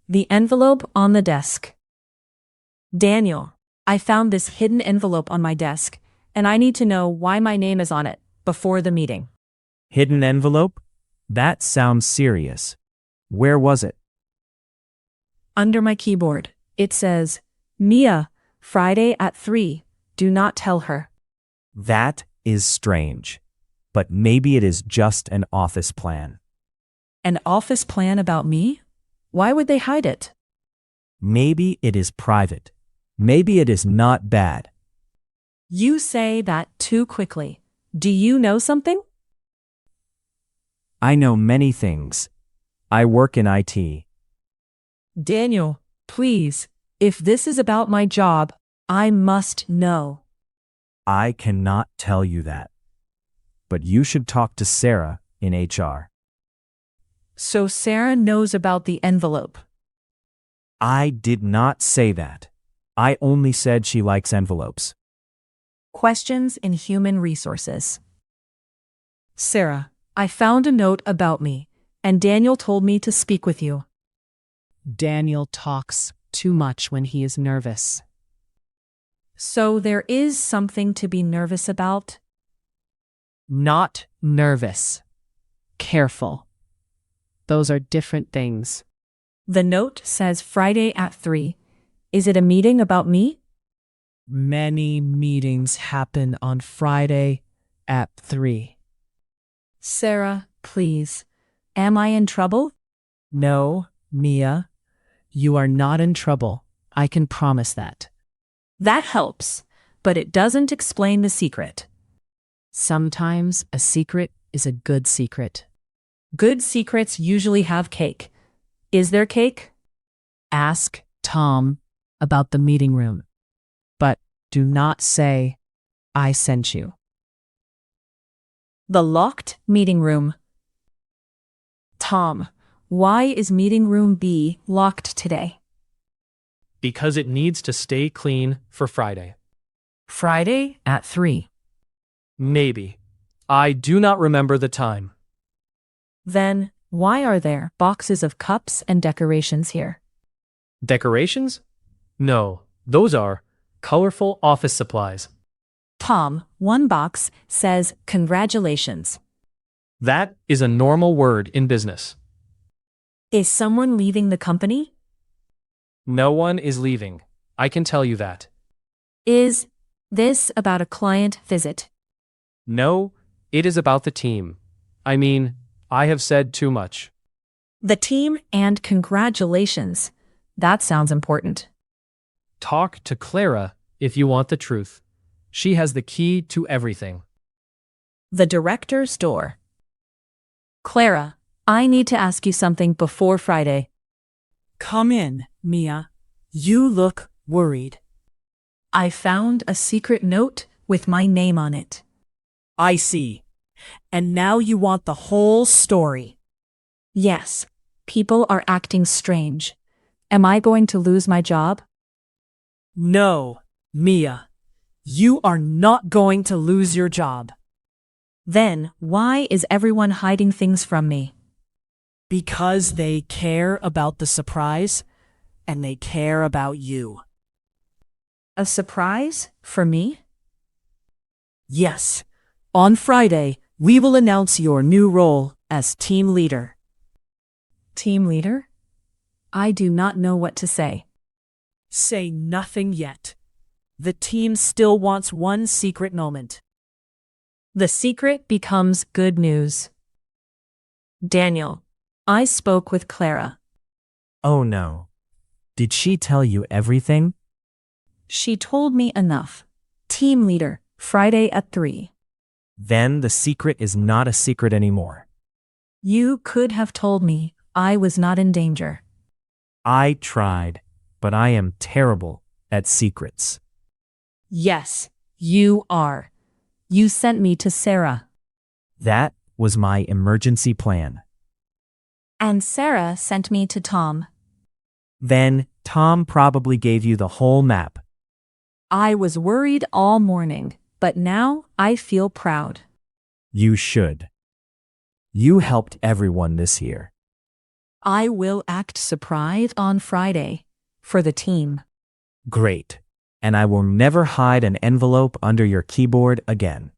The envelope on the desk. Daniel, I found this hidden envelope on my desk, and I need to know why my name is on it before the meeting. Hidden envelope? That sounds serious. Where was it? Under my keyboard, it says, Mia, Friday at 3. Do not tell her. That is strange. But maybe it is just an office plan. An office plan about me? Why would they hide it? Maybe it is private. Maybe it is not bad. You say that too quickly. Do you know something? I know many things. I work in IT. Daniel, please, if this is about my job, I must know. I cannot tell you that. But you should talk to Sarah in HR. So Sarah knows about the envelope. I did not say that. I only said she likes envelopes. Questions in human resources. Sarah, I found a note about me, and Daniel told me to speak with you. Daniel talks too much when he is nervous. So there is something to be nervous about? Not nervous. Careful. Those are different things. The note says Friday at 3. Is it a meeting about me? Many meetings happen on Friday at 3. Sarah, please. Am I in trouble? No, Mia. You are not in trouble. I can promise that. That helps, but it doesn't explain the secret. Sometimes a secret is a good secret. Good secrets usually have cake. Is there cake? Ask Tom about the meeting room. But do not say, I sent you. The locked meeting room. Tom, why is meeting room B locked today? Because it needs to stay clean for Friday. Friday at 3. Maybe. I do not remember the time. Then, why are there boxes of cups and decorations here? Decorations? No, those are colorful office supplies. Tom, one box says congratulations. That is a normal word in business. Is someone leaving the company? No one is leaving. I can tell you that. Is this about a client visit? No, it is about the team. I mean, I have said too much. The team and congratulations. That sounds important. Talk to Clara if you want the truth. She has the key to everything. The director's door. Clara, I need to ask you something before Friday. Come in, Mia. You look worried. I found a secret note with my name on it. I see. And now you want the whole story. Yes, people are acting strange. Am I going to lose my job? No, Mia. You are not going to lose your job. Then, why is everyone hiding things from me? Because they care about the surprise, and they care about you. A surprise for me? Yes. On Friday, we will announce your new role as team leader. Team leader? I do not know what to say. Say nothing yet. The team still wants one secret moment. The secret becomes good news. Daniel, I spoke with Clara. Oh no. Did she tell you everything? She told me enough. Team leader, Friday at 3. Then the secret is not a secret anymore. You could have told me I was not in danger. I tried, but I am terrible at secrets. Yes, you are. You sent me to Sarah. That was my emergency plan. And Sarah sent me to Tom. Then Tom probably gave you the whole map. I was worried all morning, but now I feel proud. You should. You helped everyone this year. I will act surprised on Friday for the team. Great. And I will never hide an envelope under your keyboard again.